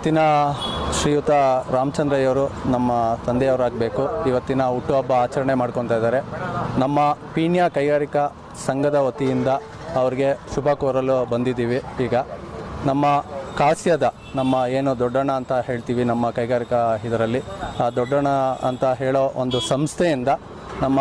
ಇವತ್ತಿನ ಶ್ರೀಯುತ ರಾಮಚಂದ್ರಯ್ಯವರು ನಮ್ಮ ತಂದೆಯವರಾಗಬೇಕು. ಇವತ್ತಿನ ಹುಟ್ಟುಹಬ್ಬ ಆಚರಣೆ ಮಾಡ್ಕೊತಾ ಇದ್ದಾರೆ. ನಮ್ಮ ಪೀಣ್ಯ ಕೈಗಾರಿಕಾ ಸಂಘದ ವತಿಯಿಂದ ಅವ್ರಿಗೆ ಶುಭ ಕೋರಲು ಬಂದಿದ್ದೀವಿ. ಈಗ ನಮ್ಮ ಕಾಸ್ಯದ ನಮ್ಮ ಏನು ದೊಡ್ಡಣ್ಣ ಅಂತ ಹೇಳ್ತೀವಿ ನಮ್ಮ ಕೈಗಾರಿಕಾ ಇದರಲ್ಲಿ, ಆ ದೊಡ್ಡಣ್ಣ ಅಂತ ಹೇಳೋ ಒಂದು ಸಂಸ್ಥೆಯಿಂದ ನಮ್ಮ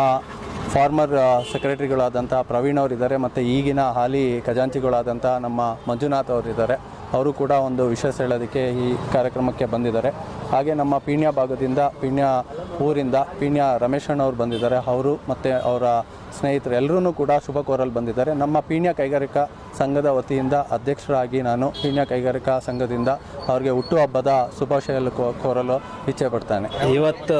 ಫಾರ್ಮರ್ ಸೆಕ್ರೆಟರಿಗಳಾದಂಥ ಪ್ರವೀಣ್ ಅವರಿದ್ದಾರೆ ಮತ್ತು ಈಗಿನ ಹಾಲಿ ಖಜಾಂಚಿಗಳಾದಂಥ ನಮ್ಮ ಮಂಜುನಾಥ್ ಅವರಿದ್ದಾರೆ. ಅವರು ಕೂಡ ಒಂದು ವಿಷಯ ಹೇಳೋದಕ್ಕೆ ಈ ಕಾರ್ಯಕ್ರಮಕ್ಕೆ ಬಂದಿದ್ದಾರೆ. ಹಾಗೆ ನಮ್ಮ ಪೀಣ್ಯ ಭಾಗದಿಂದ ಪೀಣ್ಯ ಊರಿಂದ ಪೀಣ್ಯ ರಮೇಶಣ್ಣವ್ರು ಬಂದಿದ್ದಾರೆ. ಅವರು ಮತ್ತು ಅವರ ಸ್ನೇಹಿತರು ಎಲ್ಲರೂ ಕೂಡ ಶುಭ ಕೋರಲು ಬಂದಿದ್ದಾರೆ. ನಮ್ಮ ಪೀಣ್ಯ ಕೈಗಾರಿಕಾ ಸಂಘದ ವತಿಯಿಂದ ಅಧ್ಯಕ್ಷರಾಗಿ ನಾನು ಪೀಣ್ಯ ಕೈಗಾರಿಕಾ ಸಂಘದಿಂದ ಅವರಿಗೆ ಹುಟ್ಟುಹಬ್ಬದ ಶುಭಾಶಯ ಕೋರಲು ಇಚ್ಛೆ ಪಡ್ತಾನೆ. ಇವತ್ತು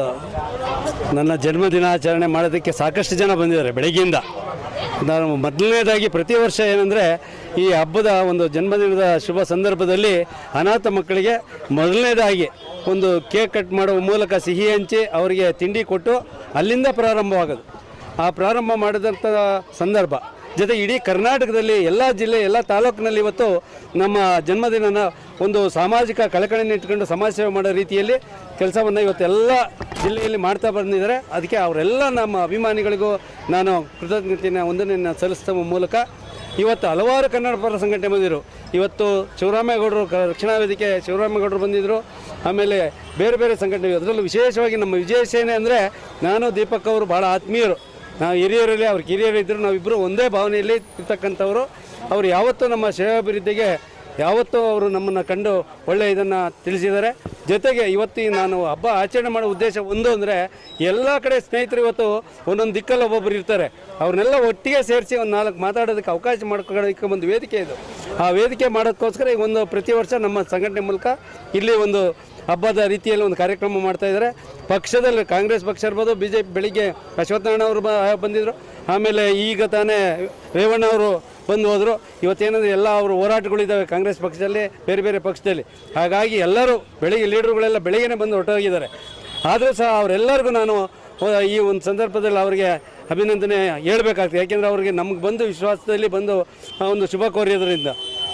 ನನ್ನ ಜನ್ಮದಿನಾಚರಣೆ ಮಾಡೋದಕ್ಕೆ ಸಾಕಷ್ಟು ಜನ ಬಂದಿದ್ದಾರೆ ಬೆಳಗ್ಗೆಯಿಂದ. ನಾನು ಮೊದಲನೇದಾಗಿ ಪ್ರತಿ ವರ್ಷ ಏನಂದರೆ ಈ ಹಬ್ಬದ ಒಂದು ಜನ್ಮದಿನದ ಶುಭ ಸಂದರ್ಭದಲ್ಲಿ ಅನಾಥ ಮಕ್ಕಳಿಗೆ ಮೊದಲನೇದಾಗಿ ಒಂದು ಕೇಕ್ ಕಟ್ ಮಾಡುವ ಮೂಲಕ ಸಿಹಿ ಹಂಚಿ ಅವರಿಗೆ ತಿಂಡಿ ಕೊಟ್ಟು ಅಲ್ಲಿಂದ ಪ್ರಾರಂಭವಾಗೋದು. ಆ ಪ್ರಾರಂಭ ಮಾಡಿದಂಥ ಸಂದರ್ಭ ಜೊತೆಗೆ ಇಡೀ ಕರ್ನಾಟಕದಲ್ಲಿ ಎಲ್ಲ ಜಿಲ್ಲೆ ಎಲ್ಲ ತಾಲೂಕಿನಲ್ಲಿ ಇವತ್ತು ನಮ್ಮ ಜನ್ಮದಿನನ ಒಂದು ಸಾಮಾಜಿಕ ಕಳಕಳಿಯನ್ನು ಇಟ್ಕೊಂಡು ಸಮಾಜ ಸೇವೆ ಮಾಡೋ ರೀತಿಯಲ್ಲಿ ಕೆಲಸವನ್ನು ಇವತ್ತೆಲ್ಲ ಜಿಲ್ಲೆಯಲ್ಲಿ ಮಾಡ್ತಾ ಬಂದಿದ್ದಾರೆ. ಅದಕ್ಕೆ ಅವರೆಲ್ಲ ನಮ್ಮ ಅಭಿಮಾನಿಗಳಿಗೂ ನಾನು ಕೃತಜ್ಞತೆಯನ್ನು ವಂದನೆಯನ್ನು ಸಲ್ಲಿಸುವ ಮೂಲಕ ಇವತ್ತು ಹಲವಾರು ಕನ್ನಡ ಪರ ಸಂಘಟನೆ ಬಂದಿದ್ದರು. ಇವತ್ತು ಶಿವರಾಮೇಗೌಡರು ರಕ್ಷಣಾ ವೇದಿಕೆ ಶಿವರಾಮೇಗೌಡರು ಬಂದಿದ್ದರು. ಆಮೇಲೆ ಬೇರೆ ಬೇರೆ ಸಂಘಟನೆ, ಅದರಲ್ಲೂ ವಿಶೇಷವಾಗಿ ನಮ್ಮ ವಿಜಯ ಸೇನೆ ಅಂದರೆ ನಾನು ದೀಪಕ್ ಅವರು ಭಾಳ ಆತ್ಮೀಯರು. ನಾವು ಹಿರಿಯರಲ್ಲಿ ಅವ್ರಿಗೆ ಹಿರಿಯರಿದ್ದರು, ನಾವಿಬ್ಬರು ಒಂದೇ ಭಾವನೆಯಲ್ಲಿ ಇರ್ತಕ್ಕಂಥವ್ರು. ಅವರು ಯಾವತ್ತೂ ನಮ್ಮ ಶ್ರೇಯೋಭಿವೃದ್ಧಿಗೆ ಯಾವತ್ತೂ ಅವರು ನಮ್ಮನ್ನು ಕಂಡು ಒಳ್ಳೆಯ ಇದನ್ನು ತಿಳಿಸಿದ್ದಾರೆ. ಜೊತೆಗೆ ಇವತ್ತು ನಾನು ಹಬ್ಬ ಆಚರಣೆ ಮಾಡೋ ಉದ್ದೇಶ ಒಂದು ಅಂದರೆ ಎಲ್ಲ ಕಡೆ ಸ್ನೇಹಿತರು ಇವತ್ತು ಒಂದೊಂದು ದಿಕ್ಕಲ್ಲಿ ಒಬ್ಬೊಬ್ಬರು ಇರ್ತಾರೆ. ಅವ್ರನ್ನೆಲ್ಲ ಒಟ್ಟಿಗೆ ಸೇರಿಸಿ ಒಂದು 4 ಮಾತಾಡೋದಕ್ಕೆ ಅವಕಾಶ ಮಾಡ್ಕೊಳ್ಳೋದಕ್ಕೆ ಒಂದು ವೇದಿಕೆ ಇದು. ಆ ವೇದಿಕೆ ಮಾಡೋದಕ್ಕೋಸ್ಕರ ಈಗ ಒಂದು ಪ್ರತಿ ವರ್ಷ ನಮ್ಮ ಸಂಘಟನೆ ಮೂಲಕ ಇಲ್ಲಿ ಒಂದು ಹಬ್ಬದ ರೀತಿಯಲ್ಲಿ ಒಂದು ಕಾರ್ಯಕ್ರಮ ಮಾಡ್ತಾಯಿದ್ದಾರೆ. ಪಕ್ಷದಲ್ಲಿ ಕಾಂಗ್ರೆಸ್ ಪಕ್ಷ ಇರ್ಬೋದು, BJP ಬೆಳಿಗ್ಗೆ ಅಶ್ವತ್ಥನಾರಾಯಣ ಅವರು ಬಂದಿದ್ದರು. ಆಮೇಲೆ ಈಗ ತಾನೇ ರೇವಣ್ಣ ಅವರು ಬಂದು ಹೋದರು. ಇವತ್ತೇನಂದರೆ ಎಲ್ಲ ಅವರು ಹೋರಾಟಗಳಿದ್ದಾವೆ ಕಾಂಗ್ರೆಸ್ ಪಕ್ಷದಲ್ಲಿ, ಬೇರೆ ಬೇರೆ ಪಕ್ಷದಲ್ಲಿ. ಹಾಗಾಗಿ ಎಲ್ಲರೂ ಬೆಳಿಗ್ಗೆ ಲೀಡರ್ಗಳೆಲ್ಲ ಬೆಳಿಗ್ಗೆನೇ ಬಂದು ಹೊರಟೋಗಿದ್ದಾರೆ. ಆದರೂ ಸಹ ಅವರೆಲ್ಲರಿಗೂ ನಾನು ಈ ಒಂದು ಸಂದರ್ಭದಲ್ಲಿ ಅವರಿಗೆ ಅಭಿನಂದನೆ ಹೇಳಬೇಕಾಗ್ತದೆ. ಯಾಕೆಂದರೆ ಅವ್ರಿಗೆ ನಮ್ಗೆ ಬಂದು ವಿಶ್ವಾಸದಲ್ಲಿ ಬಂದು ಒಂದು ಶುಭ ಕೋರಿಯೋದ್ರಿಂದ.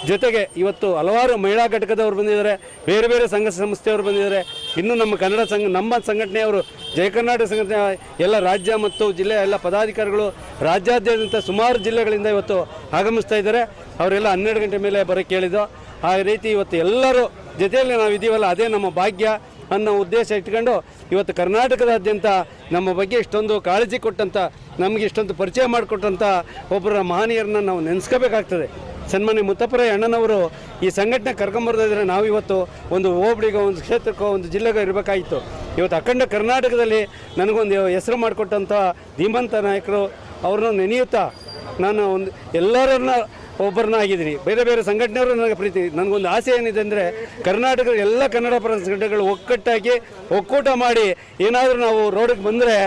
ಜೊತೆಗೆ ಇವತ್ತು ಹಲವಾರು ಮಹಿಳಾ ಘಟಕದವರು ಬಂದಿದ್ದಾರೆ, ಬೇರೆ ಬೇರೆ ಸಂಘ ಸಂಸ್ಥೆಯವರು ಬಂದಿದ್ದಾರೆ. ಇನ್ನು ನಮ್ಮ ಕನ್ನಡ ನಮ್ಮ ಸಂಘಟನೆಯವರು ಜಯ ಕರ್ನಾಟಕ ಸಂಘಟನೆ ಎಲ್ಲ ರಾಜ್ಯ ಮತ್ತು ಜಿಲ್ಲೆಯ ಎಲ್ಲ ಪದಾಧಿಕಾರಿಗಳು ರಾಜ್ಯಾದ್ಯಂತ ಸುಮಾರು ಜಿಲ್ಲೆಗಳಿಂದ ಇವತ್ತು ಆಗಮಿಸ್ತಾ ಇದ್ದಾರೆ. ಅವರೆಲ್ಲ 12 ಗಂಟೆ ಮೇಲೆ ಬರೋಕ್ಕೆ ಹೇಳಿದ್ದು. ಆ ರೀತಿ ಇವತ್ತು ಎಲ್ಲರೂ ಜೊತೆಯಲ್ಲಿ ನಾವು ಇದ್ದೀವಲ್ಲ, ಅದೇ ನಮ್ಮ ಭಾಗ್ಯ ಅನ್ನೋ ಉದ್ದೇಶ ಇಟ್ಕೊಂಡು ಇವತ್ತು ಕರ್ನಾಟಕದಾದ್ಯಂತ ನಮ್ಮ ಬಗ್ಗೆ ಇಷ್ಟೊಂದು ಕಾಳಜಿ ಕೊಟ್ಟಂಥ, ನಮಗೆ ಇಷ್ಟೊಂದು ಪರಿಚಯ ಮಾಡಿಕೊಟ್ಟಂಥ ಒಬ್ಬರ ಮಹನೀಯರನ್ನ ನಾವು ನೆನೆಸ್ಕೋಬೇಕಾಗ್ತದೆ. ಸನ್ಮಾನ್ಯ ಮುತ್ತಪ್ಪರಯ್ಯ ಅಣ್ಣನವರು ಈ ಸಂಘಟನೆ ಕರ್ಕೊಂಬರ್ದಿದ್ರೆ ನಾವಿವತ್ತು ಒಂದು ಹೋಬಳಿಗೋ ಒಂದು ಕ್ಷೇತ್ರಕ್ಕೋ ಒಂದು ಜಿಲ್ಲೆಗೋ ಇರಬೇಕಾಗಿತ್ತು. ಇವತ್ತು ಅಖಂಡ ಕರ್ನಾಟಕದಲ್ಲಿ ನನಗೊಂದು ಹೆಸರು ಮಾಡಿಕೊಟ್ಟಂಥ ಧೀಮಂತ ನಾಯಕರು ಅವ್ರನ್ನ ನೆನೆಯುತ್ತಾ ನಾನು ಒಂದು ಎಲ್ಲರನ್ನ ಒಬ್ಬರನ್ನ ಆಗಿದ್ದೀನಿ. ಬೇರೆ ಬೇರೆ ಸಂಘಟನೆಯವರು ನನಗೆ ಪ್ರೀತಿ. ನನಗೊಂದು ಆಸೆ ಏನಿದೆ ಅಂದರೆ ಕರ್ನಾಟಕದ ಎಲ್ಲ ಕನ್ನಡ ಪರ ಸಂಘಟನೆಗಳು ಒಕ್ಕಟ್ಟಾಗಿ ಒಕ್ಕೂಟ ಮಾಡಿ ಏನಾದರೂ ನಾವು ರೋಡಿಗೆ ಬಂದರೆ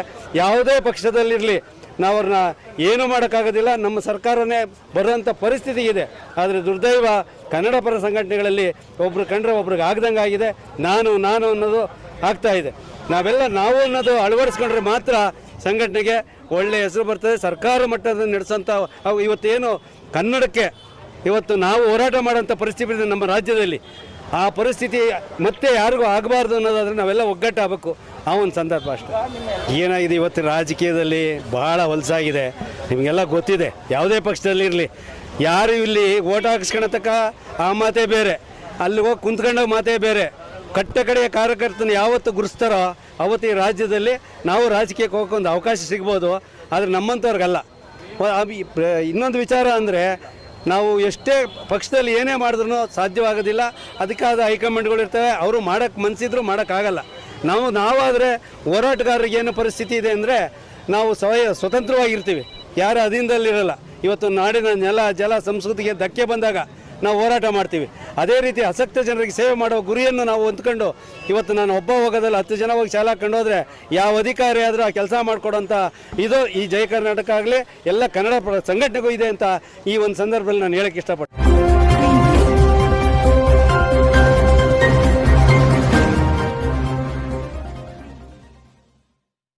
ಯಾವುದೇ ಪಕ್ಷದಲ್ಲಿರಲಿ ನಾವು ಅವ್ರನ್ನ ಏನೂ ಮಾಡೋಕ್ಕಾಗೋದಿಲ್ಲ. ನಮ್ಮ ಸರ್ಕಾರನೇ ಬರುವಂಥ ಪರಿಸ್ಥಿತಿ ಇದೆ. ಆದರೆ ದುರ್ದೈವ ಕನ್ನಡ ಪರ ಸಂಘಟನೆಗಳಲ್ಲಿ ಒಬ್ರು ಕಂಡ್ರೆ ಒಬ್ರಿಗೆ ಆಗ್ದಂಗೆ ಆಗಿದೆ. ನಾನು ಅನ್ನೋದು ಆಗ್ತಾಯಿದೆ. ನಾವು ಅನ್ನೋದು ಅಳವಡಿಸ್ಕೊಂಡ್ರೆ ಮಾತ್ರ ಸಂಘಟನೆಗೆ ಒಳ್ಳೆಯ ಹೆಸರು ಬರ್ತದೆ. ಸರ್ಕಾರ ಮಟ್ಟದಲ್ಲಿ ನಡೆಸೋಂಥ ಇವತ್ತೇನು ಕನ್ನಡಕ್ಕೆ ಇವತ್ತು ನಾವು ಹೋರಾಟ ಮಾಡೋಂಥ ಪರಿಸ್ಥಿತಿ ಇದೆ ನಮ್ಮ ರಾಜ್ಯದಲ್ಲಿ. ಆ ಪರಿಸ್ಥಿತಿ ಮತ್ತೆ ಯಾರಿಗೂ ಆಗಬಾರ್ದು ಅನ್ನೋದಾದರೆ ನಾವೆಲ್ಲ ಒಗ್ಗಟ್ಟಾಗಬೇಕು. ಆ ಒಂದು ಸಂದರ್ಭ ಅಷ್ಟೇ. ಏನಾಗಿದೆ ಇವತ್ತು ರಾಜಕೀಯದಲ್ಲಿ ಭಾಳ ಹೊಲಸಾಗಿದೆ, ನಿಮಗೆಲ್ಲ ಗೊತ್ತಿದೆ. ಯಾವುದೇ ಪಕ್ಷದಲ್ಲಿರಲಿ ಯಾರು ಇಲ್ಲಿ ಓಟ್ ಹಾಕಿಸ್ಕೊಳತಕ್ಕ ಆ ಮಾತೇ ಬೇರೆ, ಅಲ್ಲಿ ಹೋಗಿ ಕುಂತ್ಕೊಂಡೋ ಮಾತೇ ಬೇರೆ. ಕಟ್ಟ ಕಡೆಯ ಕಾರ್ಯಕರ್ತನ ಯಾವತ್ತು ಗುರುಸ್ತಾರೋ ಅವತ್ತು ಈ ರಾಜ್ಯದಲ್ಲಿ ನಾವು ರಾಜಕೀಯಕ್ಕೆ ಹೋಗೋಕ್ಕೊಂದು ಅವಕಾಶ ಸಿಗ್ಬೋದು. ಆದರೆ ನಮ್ಮಂಥವ್ರಿಗಲ್ಲ. ಇನ್ನೊಂದು ವಿಚಾರ ಅಂದರೆ ನಾವು ಎಷ್ಟೇ ಪಕ್ಷದಲ್ಲಿ ಏನೇ ಮಾಡಿದ್ರೂ ಸಾಧ್ಯವಾಗೋದಿಲ್ಲ. ಅದಕ್ಕಾದ ಹೈಕಮಾಂಡ್ಗಳು ಇರ್ತವೆ, ಅವರು ಮಾಡೋಕ್ಕೆ ಮನಸ್ಸಿದ್ರು ಮಾಡೋಕ್ಕಾಗಲ್ಲ. ನಾವಾದರೆ ಹೋರಾಟಗಾರರಿಗೆ ಏನು ಪರಿಸ್ಥಿತಿ ಇದೆ ಅಂದರೆ ನಾವು ಸ್ವತಂತ್ರವಾಗಿರ್ತೀವಿ, ಯಾರ ಅಧೀನದಲ್ಲಿರಲ್ಲ. ಇವತ್ತು ನಾಡಿನ ನೆಲ ಜಲ ಸಂಸ್ಕೃತಿಗೆ ಧಕ್ಕೆ ಬಂದಾಗ ನಾವು ಹೋರಾಟ ಮಾಡ್ತೀವಿ. ಅದೇ ರೀತಿ ಆಸಕ್ತ ಜನರಿಗೆ ಸೇವೆ ಮಾಡುವ ಗುರಿಯನ್ನು ನಾವು ಹೊಂದ್ಕೊಂಡು ಇವತ್ತು ನಾನು ಒಬ್ಬ ಹೋಗೋದಲ್ಲಿ 10 ಜನ ಹೋಗಿ ಶಾಲಾ ಕಂಡು ಹೋದರೆ ಯಾವ ಅಧಿಕಾರಿ ಆದರೂ ಆ ಕೆಲಸ ಮಾಡಿಕೊಡೋಂಥ ಇದು ಈ ಜಯ ಕರ್ನಾಟಕ ಆಗಲಿ ಎಲ್ಲ ಕನ್ನಡ ಸಂಘಟನೆಗೂ ಇದೆ ಅಂತ ಈ ಒಂದು ಸಂದರ್ಭದಲ್ಲಿ ನಾನು ಹೇಳೋಕ್ಕೆ ಇಷ್ಟಪಡ್ತೀನಿ.